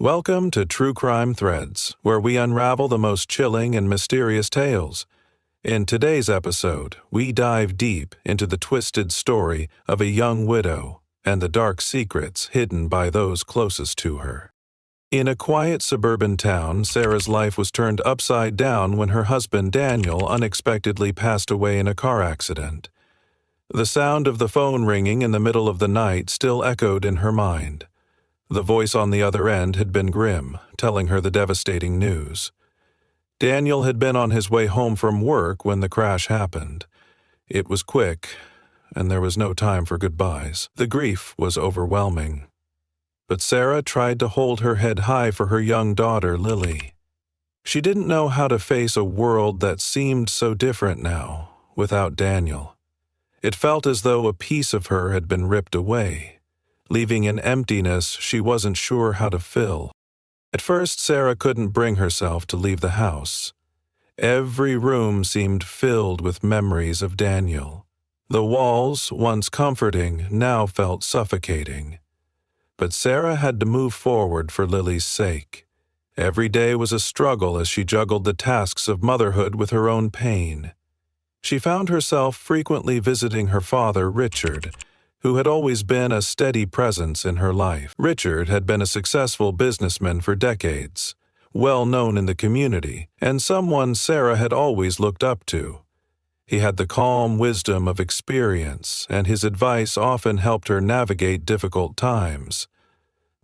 Welcome to True Crime Threads, where we unravel the most chilling and mysterious tales. In today's episode, we dive deep into the twisted story of a young widow and the dark secrets hidden by those closest to her. In a quiet suburban town, Sarah's life was turned upside down when her husband Daniel unexpectedly passed away in a car accident. The sound of the phone ringing in the middle of the night still echoed in her mind. The voice on the other end had been grim, telling her the devastating news. Daniel had been on his way home from work when the crash happened. It was quick, and there was no time for goodbyes. The grief was overwhelming. But Sarah tried to hold her head high for her young daughter, Lily. She didn't know how to face a world that seemed so different now, without Daniel. It felt as though a piece of her had been ripped away, leaving an emptiness she wasn't sure how to fill. At first, Sarah couldn't bring herself to leave the house. Every room seemed filled with memories of Daniel. The walls, once comforting, now felt suffocating. But Sarah had to move forward for Lily's sake. Every day was a struggle as she juggled the tasks of motherhood with her own pain. She found herself frequently visiting her father, Richard, who had always been a steady presence in her life. Richard had been a successful businessman for decades, well known in the community, and someone Sarah had always looked up to. He had the calm wisdom of experience, and his advice often helped her navigate difficult times.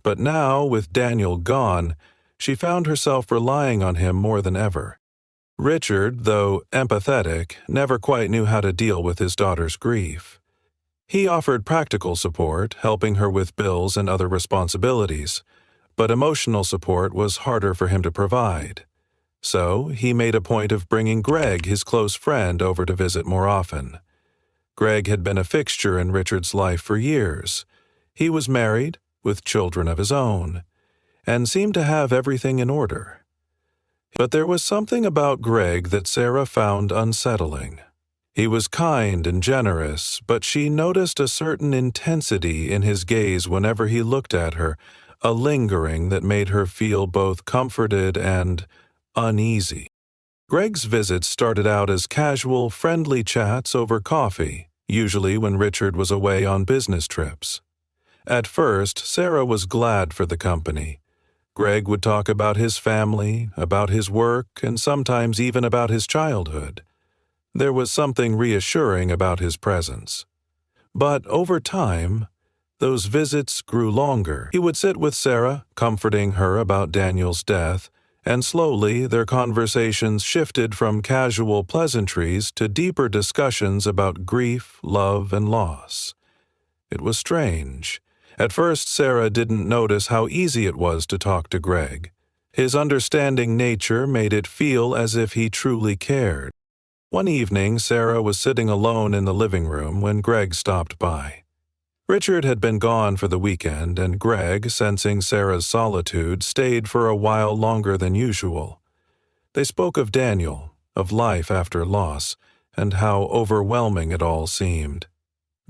But now, with Daniel gone, she found herself relying on him more than ever. Richard, though empathetic, never quite knew how to deal with his daughter's grief. He offered practical support, helping her with bills and other responsibilities, but emotional support was harder for him to provide. So he made a point of bringing Greg, his close friend, over to visit more often. Greg had been a fixture in Richard's life for years. He was married, with children of his own, and seemed to have everything in order. But there was something about Greg that Sarah found unsettling. He was kind and generous, but she noticed a certain intensity in his gaze whenever he looked at her, a lingering that made her feel both comforted and uneasy. Greg's visits started out as casual, friendly chats over coffee, usually when Richard was away on business trips. At first, Sarah was glad for the company. Greg would talk about his family, about his work, and sometimes even about his childhood. There was something reassuring about his presence. But over time, those visits grew longer. He would sit with Sarah, comforting her about Daniel's death, and slowly their conversations shifted from casual pleasantries to deeper discussions about grief, love, and loss. It was strange. At first, Sarah didn't notice how easy it was to talk to Greg. His understanding nature made it feel as if he truly cared. One evening, Sarah was sitting alone in the living room when Greg stopped by. Richard had been gone for the weekend, and Greg, sensing Sarah's solitude, stayed for a while longer than usual. They spoke of Daniel, of life after loss, and how overwhelming it all seemed.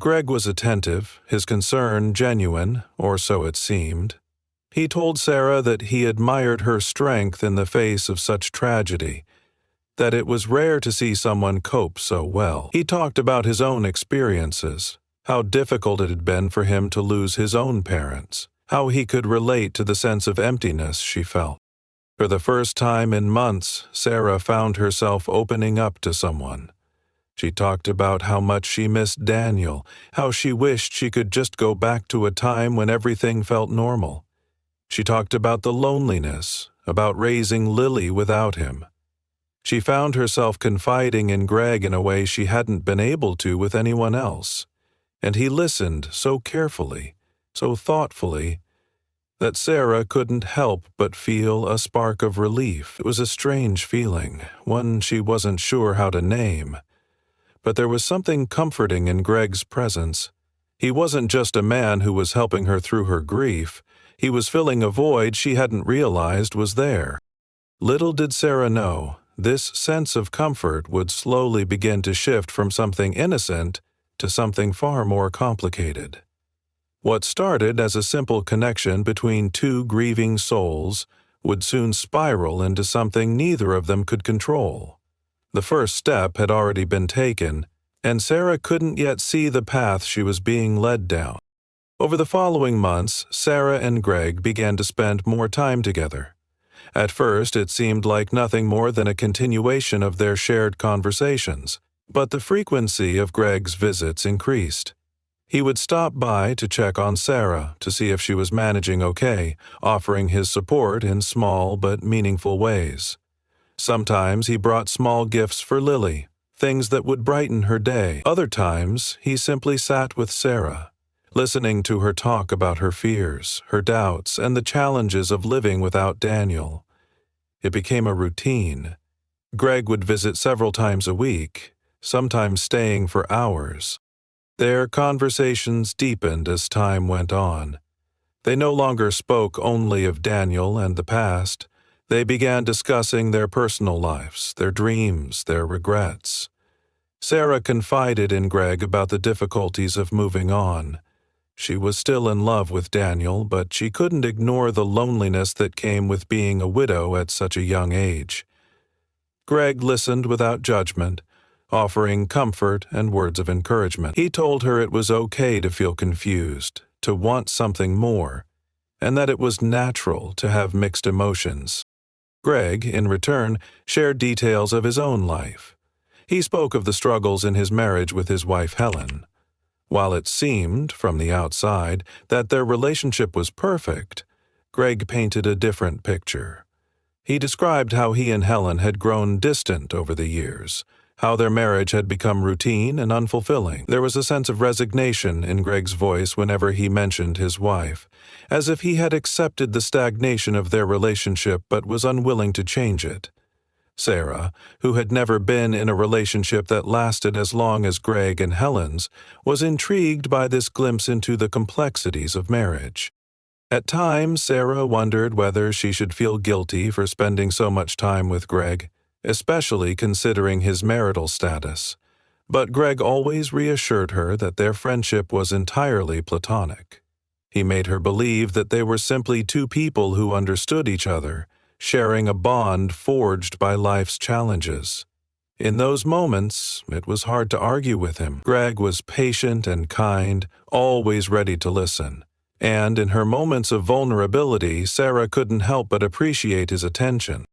Greg was attentive, his concern genuine, or so it seemed. He told Sarah that he admired her strength in the face of such tragedy, that it was rare to see someone cope so well. He talked about his own experiences, how difficult it had been for him to lose his own parents, how he could relate to the sense of emptiness she felt. For the first time in months, Sarah found herself opening up to someone. She talked about how much she missed Daniel, how she wished she could just go back to a time when everything felt normal. She talked about the loneliness, about raising Lily without him. She found herself confiding in Greg in a way she hadn't been able to with anyone else, and he listened so carefully, so thoughtfully, that Sarah couldn't help but feel a spark of relief. It was a strange feeling, one she wasn't sure how to name. But there was something comforting in Greg's presence. He wasn't just a man who was helping her through her grief. He was filling a void she hadn't realized was there. Little did Sarah know, this sense of comfort would slowly begin to shift from something innocent to something far more complicated. What started as a simple connection between two grieving souls would soon spiral into something neither of them could control. The first step had already been taken, and Sarah couldn't yet see the path she was being led down. Over the following months, Sarah and Greg began to spend more time together. At first, it seemed like nothing more than a continuation of their shared conversations, but the frequency of Greg's visits increased. He would stop by to check on Sarah to see if she was managing okay, offering his support in small but meaningful ways. Sometimes he brought small gifts for Lily, things that would brighten her day. Other times, he simply sat with Sarah, listening to her talk about her fears, her doubts, and the challenges of living without Daniel. It became a routine. Greg would visit several times a week, sometimes staying for hours. Their conversations deepened as time went on. They no longer spoke only of Daniel and the past. They began discussing their personal lives, their dreams, their regrets. Sarah confided in Greg about the difficulties of moving on. She was still in love with Daniel, but she couldn't ignore the loneliness that came with being a widow at such a young age. Greg listened without judgment, offering comfort and words of encouragement. He told her it was okay to feel confused, to want something more, and that it was natural to have mixed emotions. Greg, in return, shared details of his own life. He spoke of the struggles in his marriage with his wife Helen. While it seemed, from the outside, that their relationship was perfect, Greg painted a different picture. He described how he and Helen had grown distant over the years, how their marriage had become routine and unfulfilling. There was a sense of resignation in Greg's voice whenever he mentioned his wife, as if he had accepted the stagnation of their relationship but was unwilling to change it. Sarah, who had never been in a relationship that lasted as long as Greg and Helen's, was intrigued by this glimpse into the complexities of marriage. At times, Sarah wondered whether she should feel guilty for spending so much time with Greg, especially considering his marital status. But Greg always reassured her that their friendship was entirely platonic. He made her believe that they were simply two people who understood each other, sharing a bond forged by life's challenges. In those moments, it was hard to argue with him. Greg was patient and kind, always ready to listen. And in her moments of vulnerability, Sarah couldn't help but appreciate his attention.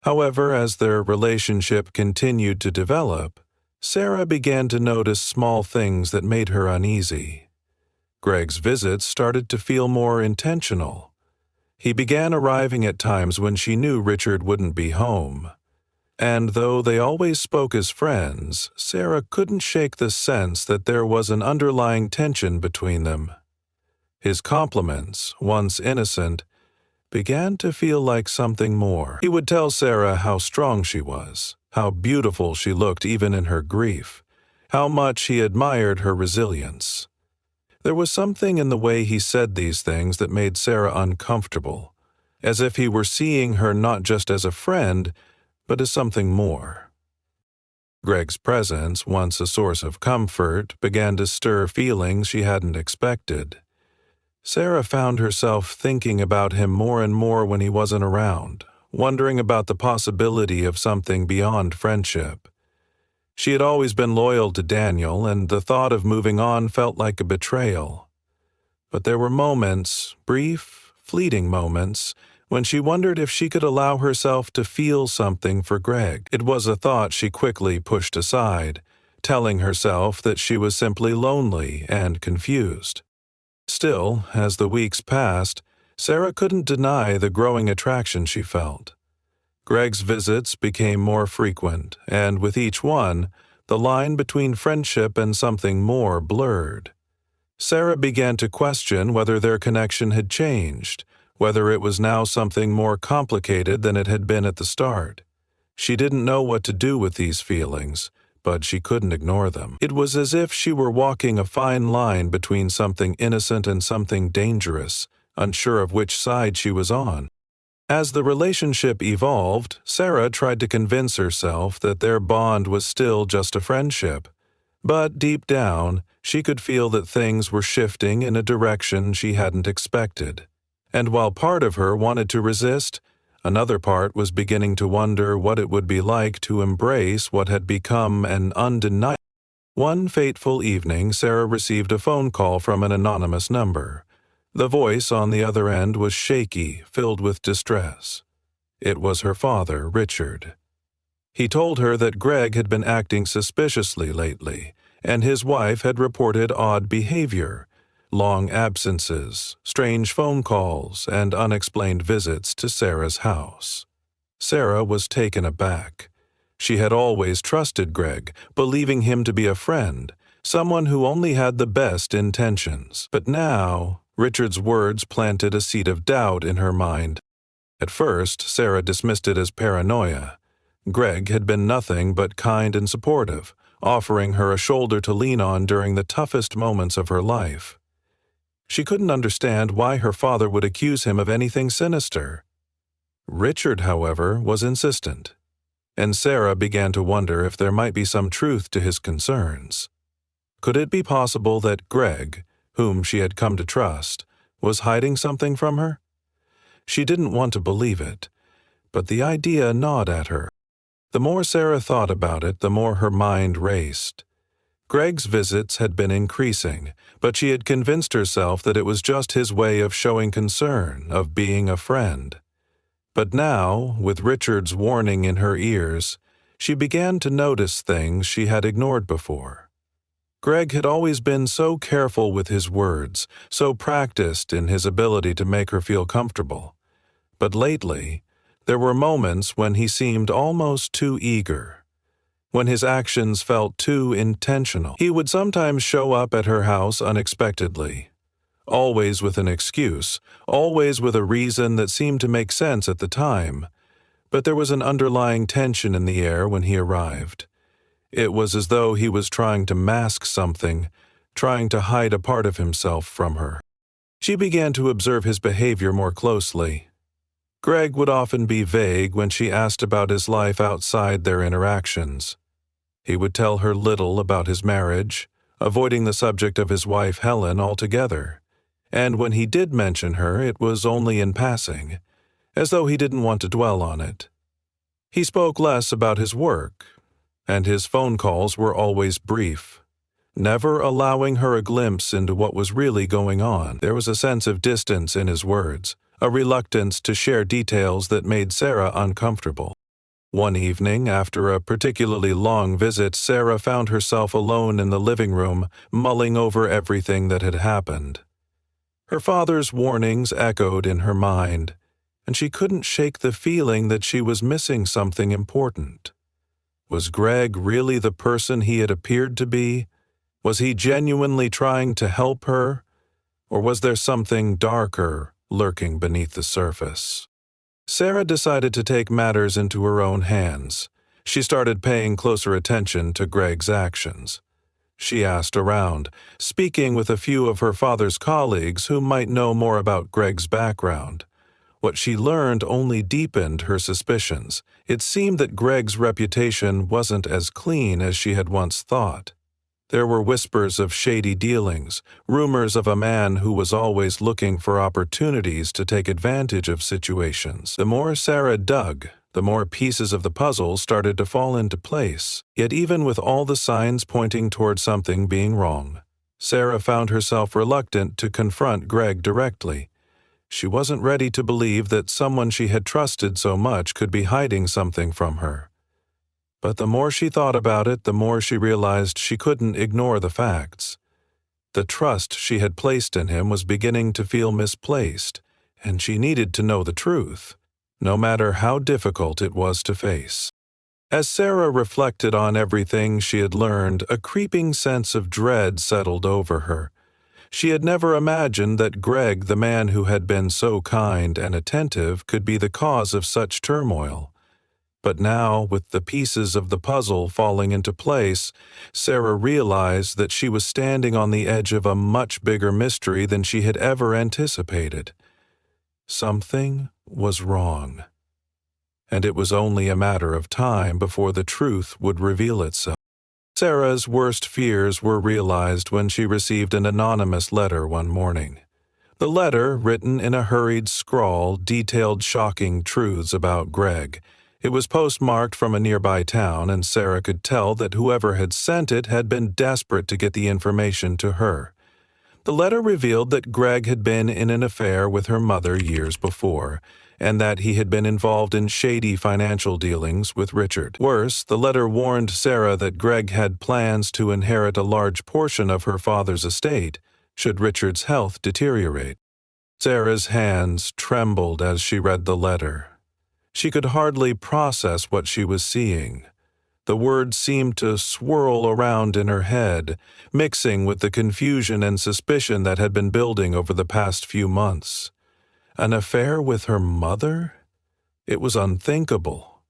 However, as their relationship continued to develop, Sarah began to notice small things that made her uneasy. Greg's visits started to feel more intentional. He began arriving at times when she knew Richard wouldn't be home. And though they always spoke as friends, Sarah couldn't shake the sense that there was an underlying tension between them. His compliments, once innocent, began to feel like something more. He would tell Sarah how strong she was, how beautiful she looked even in her grief, how much he admired her resilience. There was something in the way he said these things that made Sarah uncomfortable, as if he were seeing her not just as a friend, but as something more. Greg's presence, once a source of comfort, began to stir feelings she hadn't expected. Sarah found herself thinking about him more and more when he wasn't around, wondering about the possibility of something beyond friendship. She had always been loyal to Daniel, and the thought of moving on felt like a betrayal. But there were moments, brief, fleeting moments, when she wondered if she could allow herself to feel something for Greg. It was a thought she quickly pushed aside, telling herself that she was simply lonely and confused. Still, as the weeks passed, Sarah couldn't deny the growing attraction she felt. Greg's visits became more frequent, and with each one, the line between friendship and something more blurred. Sarah began to question whether their connection had changed, whether it was now something more complicated than it had been at the start. She didn't know what to do with these feelings, but she couldn't ignore them. It was as if she were walking a fine line between something innocent and something dangerous, unsure of which side she was on. As the relationship evolved, Sarah tried to convince herself that their bond was still just a friendship. But deep down, She could feel that things were shifting in a direction she hadn't expected. And while part of her wanted to resist, another part was beginning to wonder what it would be like to embrace what had become an undeniable. One fateful evening, Sarah received a phone call from an anonymous number. The voice on the other end was shaky, filled with distress. It was her father, Richard. He told her that Greg had been acting suspiciously lately, and his wife had reported odd behavior, long absences, strange phone calls, and unexplained visits to Sarah's house. Sarah was taken aback. She had always trusted Greg, believing him to be a friend, someone who only had the best intentions. But now, Richard's words planted a seed of doubt in her mind. At first, Sarah dismissed it as paranoia. Greg had been nothing but kind and supportive, offering her a shoulder to lean on during the toughest moments of her life. She couldn't understand why her father would accuse him of anything sinister. Richard, however, was insistent, and Sarah began to wonder if there might be some truth to his concerns. Could it be possible that Greg, whom she had come to trust, was hiding something from her? She didn't want to believe it, but the idea gnawed at her. The more Sarah thought about it, the more her mind raced. Greg's visits had been increasing, but she had convinced herself that it was just his way of showing concern, of being a friend. But now, with Richard's warning in her ears, she began to notice things she had ignored before. Greg had always been so careful with his words, so practiced in his ability to make her feel comfortable. But lately, there were moments when he seemed almost too eager, when his actions felt too intentional. He would sometimes show up at her house unexpectedly, always with an excuse, always with a reason that seemed to make sense at the time, but there was an underlying tension in the air when he arrived. It was as though he was trying to mask something, trying to hide a part of himself from her. She began to observe his behavior more closely. Greg would often be vague when she asked about his life outside their interactions. He would tell her little about his marriage, avoiding the subject of his wife Helen altogether. And when he did mention her, it was only in passing, as though he didn't want to dwell on it. He spoke less about his work, and his phone calls were always brief, never allowing her a glimpse into what was really going on. There was a sense of distance in his words, a reluctance to share details that made Sarah uncomfortable. One evening, after a particularly long visit, Sarah found herself alone in the living room, mulling over everything that had happened. Her father's warnings echoed in her mind, and she couldn't shake the feeling that she was missing something important. Was Greg really the person he had appeared to be? Was he genuinely trying to help her? Or was there something darker lurking beneath the surface? Sarah decided to take matters into her own hands. She started paying closer attention to Greg's actions. She asked around, speaking with a few of her father's colleagues who might know more about Greg's background. What she learned only deepened her suspicions. It seemed that Greg's reputation wasn't as clean as she had once thought. There were whispers of shady dealings, rumors of a man who was always looking for opportunities to take advantage of situations. The more Sarah dug, the more pieces of the puzzle started to fall into place. Yet even with all the signs pointing toward something being wrong, Sarah found herself reluctant to confront Greg directly. She wasn't ready to believe that someone she had trusted so much could be hiding something from her. But the more she thought about it, the more she realized she couldn't ignore the facts. The trust she had placed in him was beginning to feel misplaced, and she needed to know the truth, no matter how difficult it was to face. As Sarah reflected on everything she had learned, a creeping sense of dread settled over her. She had never imagined that Greg, the man who had been so kind and attentive, could be the cause of such turmoil. But now, with the pieces of the puzzle falling into place, Sarah realized that she was standing on the edge of a much bigger mystery than she had ever anticipated. Something was wrong, and it was only a matter of time before the truth would reveal itself. Sarah's worst fears were realized when she received an anonymous letter one morning. The letter, written in a hurried scrawl, detailed shocking truths about Greg. It was postmarked from a nearby town, and Sarah could tell that whoever had sent it had been desperate to get the information to her. The letter revealed that Greg had been in an affair with her mother years before, and that he had been involved in shady financial dealings with Richard. Worse, the letter warned Sarah that Greg had plans to inherit a large portion of her father's estate should Richard's health deteriorate. Sarah's hands trembled as she read the letter. She could hardly process what she was seeing. The words seemed to swirl around in her head, mixing with the confusion and suspicion that had been building over the past few months. An affair with her mother? It was unthinkable.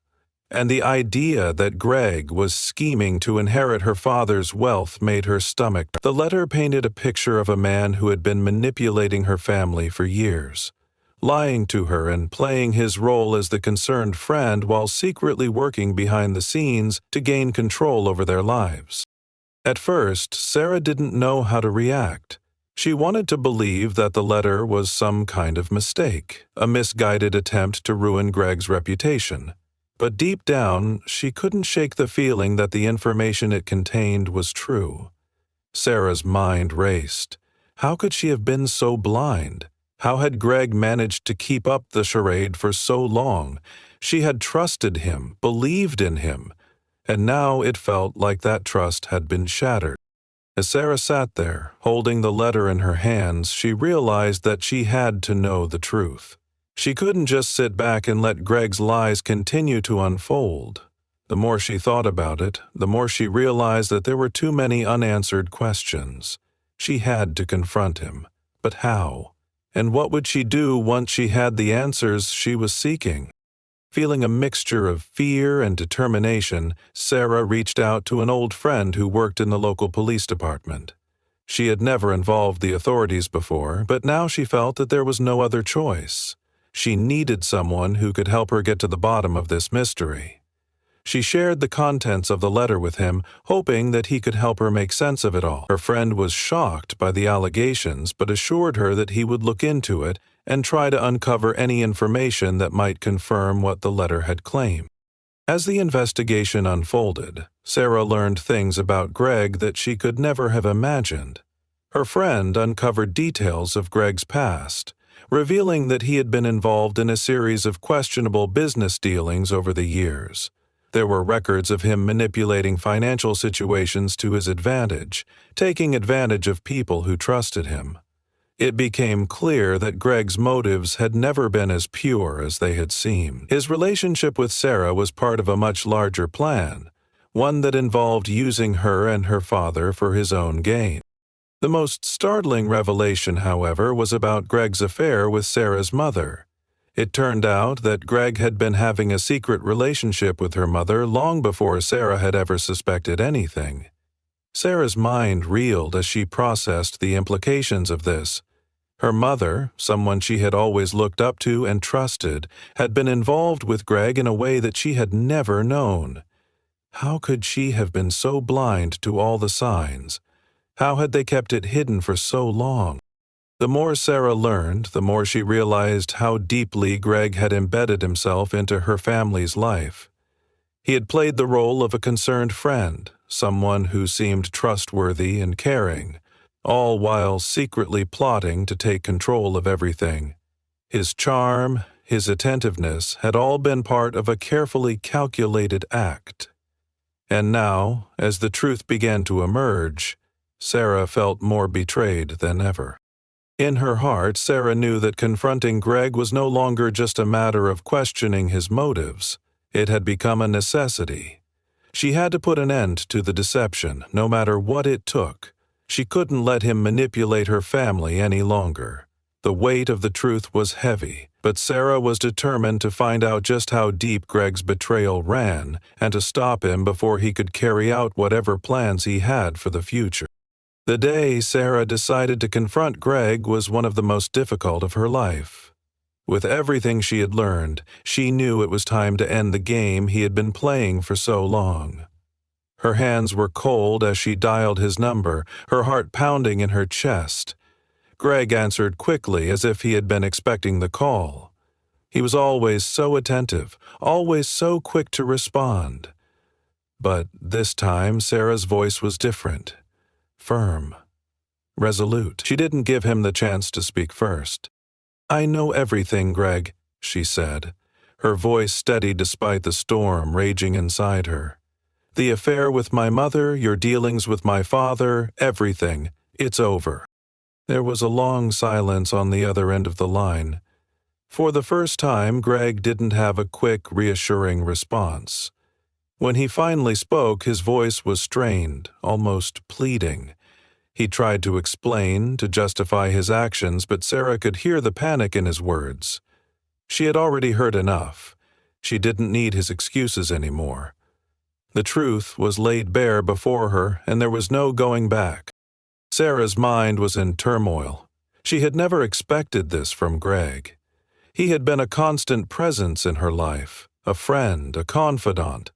And the idea that Greg was scheming to inherit her father's wealth made her stomach. The letter painted a picture of a man who had been manipulating her family for years, lying to her and playing his role as the concerned friend while secretly working behind the scenes to gain control over their lives. At first, Sarah didn't know how to react. She wanted to believe that the letter was some kind of mistake, a misguided attempt to ruin Greg's reputation. But deep down, she couldn't shake the feeling that the information it contained was true. Sarah's mind raced. How could she have been so blind? How had Greg managed to keep up the charade for so long? She had trusted him, believed in him, and now it felt like that trust had been shattered. As Sarah sat there, holding the letter in her hands, she realized that she had to know the truth. She couldn't just sit back and let Greg's lies continue to unfold. The more she thought about it, the more she realized that there were too many unanswered questions. She had to confront him. But how? And what would she do once she had the answers she was seeking? Feeling a mixture of fear and determination, Sarah reached out to an old friend who worked in the local police department. She had never involved the authorities before, but now she felt that there was no other choice. She needed someone who could help her get to the bottom of this mystery. She shared the contents of the letter with him, hoping that he could help her make sense of it all. Her friend was shocked by the allegations, but assured her that he would look into it and try to uncover any information that might confirm what the letter had claimed. As the investigation unfolded, Sarah learned things about Greg that she could never have imagined. Her friend uncovered details of Greg's past, revealing that he had been involved in a series of questionable business dealings over the years. There were records of him manipulating financial situations to his advantage, taking advantage of people who trusted him. It became clear that Greg's motives had never been as pure as they had seemed. His relationship with Sarah was part of a much larger plan, one that involved using her and her father for his own gain. The most startling revelation, however, was about Greg's affair with Sarah's mother. It turned out that Greg had been having a secret relationship with her mother long before Sarah had ever suspected anything. Sarah's mind reeled as she processed the implications of this. Her mother, someone she had always looked up to and trusted, had been involved with Greg in a way that she had never known. How could she have been so blind to all the signs? How had they kept it hidden for so long? The more Sarah learned, the more she realized how deeply Greg had embedded himself into her family's life. He had played the role of a concerned friend, someone who seemed trustworthy and caring, all while secretly plotting to take control of everything. His charm, his attentiveness had all been part of a carefully calculated act. And now, as the truth began to emerge, Sarah felt more betrayed than ever. In her heart, Sarah knew that confronting Greg was no longer just a matter of questioning his motives. It had become a necessity. She had to put an end to the deception, no matter what it took. She couldn't let him manipulate her family any longer. The weight of the truth was heavy, but Sarah was determined to find out just how deep Greg's betrayal ran and to stop him before he could carry out whatever plans he had for the future. The day Sarah decided to confront Greg was one of the most difficult of her life. With everything she had learned, she knew it was time to end the game he had been playing for so long. Her hands were cold as she dialed his number, her heart pounding in her chest. Greg answered quickly as if he had been expecting the call. He was always so attentive, always so quick to respond. But this time Sarah's voice was different, firm, resolute. She didn't give him the chance to speak first. "I know everything, Greg," she said, her voice steady despite the storm raging inside her. "The affair with my mother, your dealings with my father, everything. It's over." There was a long silence on the other end of the line. For the first time, Greg didn't have a quick, reassuring response. When he finally spoke, his voice was strained, almost pleading. He tried to explain, to justify his actions, but Sarah could hear the panic in his words. She had already heard enough. She didn't need his excuses anymore. The truth was laid bare before her, and there was no going back. Sarah's mind was in turmoil. She had never expected this from Greg. He had been a constant presence in her life, a friend, a confidant.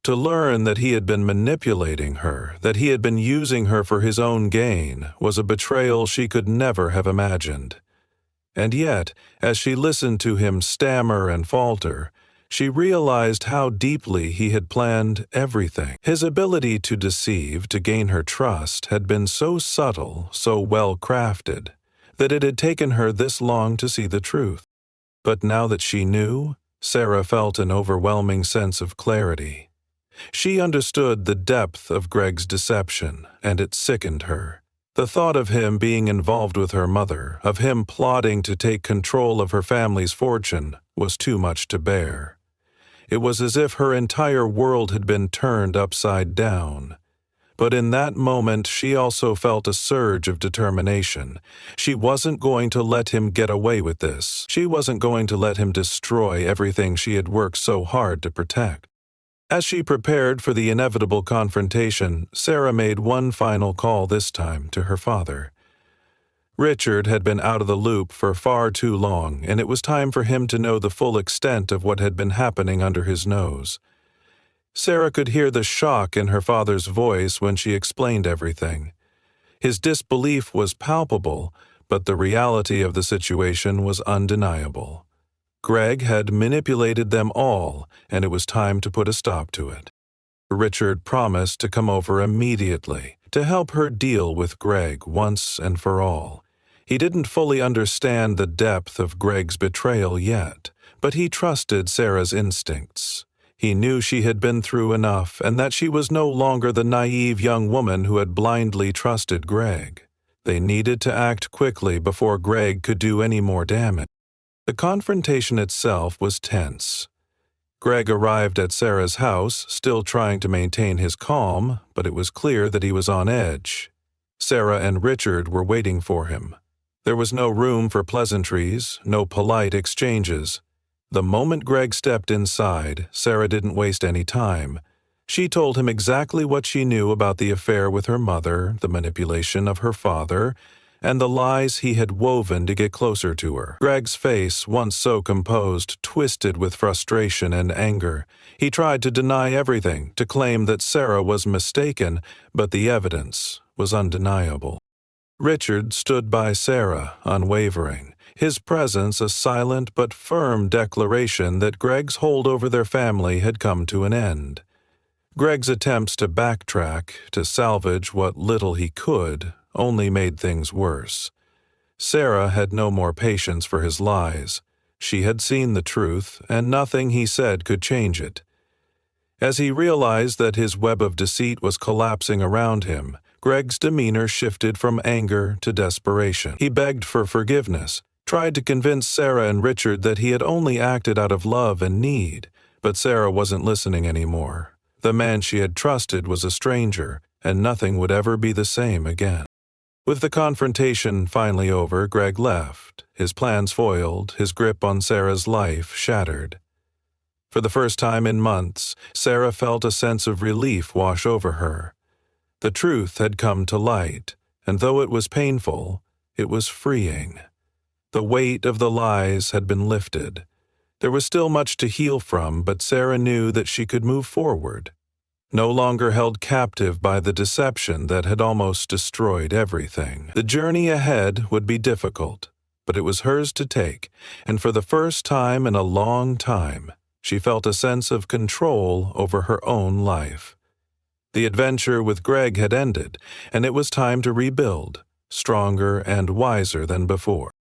To learn that he had been manipulating her, that he had been using her for his own gain, was a betrayal she could never have imagined. And yet, as she listened to him stammer and falter, she realized how deeply he had planned everything. His ability to deceive, to gain her trust, had been so subtle, so well crafted, that it had taken her this long to see the truth. But now that she knew, Sarah felt an overwhelming sense of clarity. She understood the depth of Greg's deception, and it sickened her. The thought of him being involved with her mother, of him plotting to take control of her family's fortune, was too much to bear. It was as if her entire world had been turned upside down. But in that moment, she also felt a surge of determination. She wasn't going to let him get away with this. She wasn't going to let him destroy everything she had worked so hard to protect. As she prepared for the inevitable confrontation, Sarah made one final call this time to her father. Richard had been out of the loop for far too long, and it was time for him to know the full extent of what had been happening under his nose. Sarah could hear the shock in her father's voice when she explained everything. His disbelief was palpable, but the reality of the situation was undeniable. Greg had manipulated them all, and it was time to put a stop to it. Richard promised to come over immediately, to help her deal with Greg once and for all. He didn't fully understand the depth of Greg's betrayal yet, but he trusted Sarah's instincts. He knew she had been through enough and that she was no longer the naive young woman who had blindly trusted Greg. They needed to act quickly before Greg could do any more damage. The confrontation itself was tense. Greg arrived at Sarah's house, still trying to maintain his calm, but it was clear that he was on edge. Sarah and Richard were waiting for him. There was no room for pleasantries, no polite exchanges. The moment Greg stepped inside, Sarah didn't waste any time. She told him exactly what she knew about the affair with her mother, the manipulation of her father, and the lies he had woven to get closer to her. Greg's face, once so composed, twisted with frustration and anger. He tried to deny everything, to claim that Sarah was mistaken, but the evidence was undeniable. Richard stood by Sarah, unwavering, his presence a silent but firm declaration that Greg's hold over their family had come to an end. Greg's attempts to backtrack, to salvage what little he could, only made things worse. Sarah had no more patience for his lies. She had seen the truth, and nothing he said could change it. As he realized that his web of deceit was collapsing around him, Greg's demeanor shifted from anger to desperation. He begged for forgiveness, tried to convince Sarah and Richard that he had only acted out of love and need, but Sarah wasn't listening anymore. The man she had trusted was a stranger, and nothing would ever be the same again. With the confrontation finally over, Greg left, his plans foiled, his grip on Sarah's life shattered. For the first time in months, Sarah felt a sense of relief wash over her. The truth had come to light, and though it was painful, it was freeing. The weight of the lies had been lifted. There was still much to heal from, but Sarah knew that she could move forward. no longer held captive by the deception that had almost destroyed everything. The journey ahead would be difficult, but it was hers to take, and for the first time in a long time, she felt a sense of control over her own life. The adventure with Greg had ended, and it was time to rebuild, stronger and wiser than before.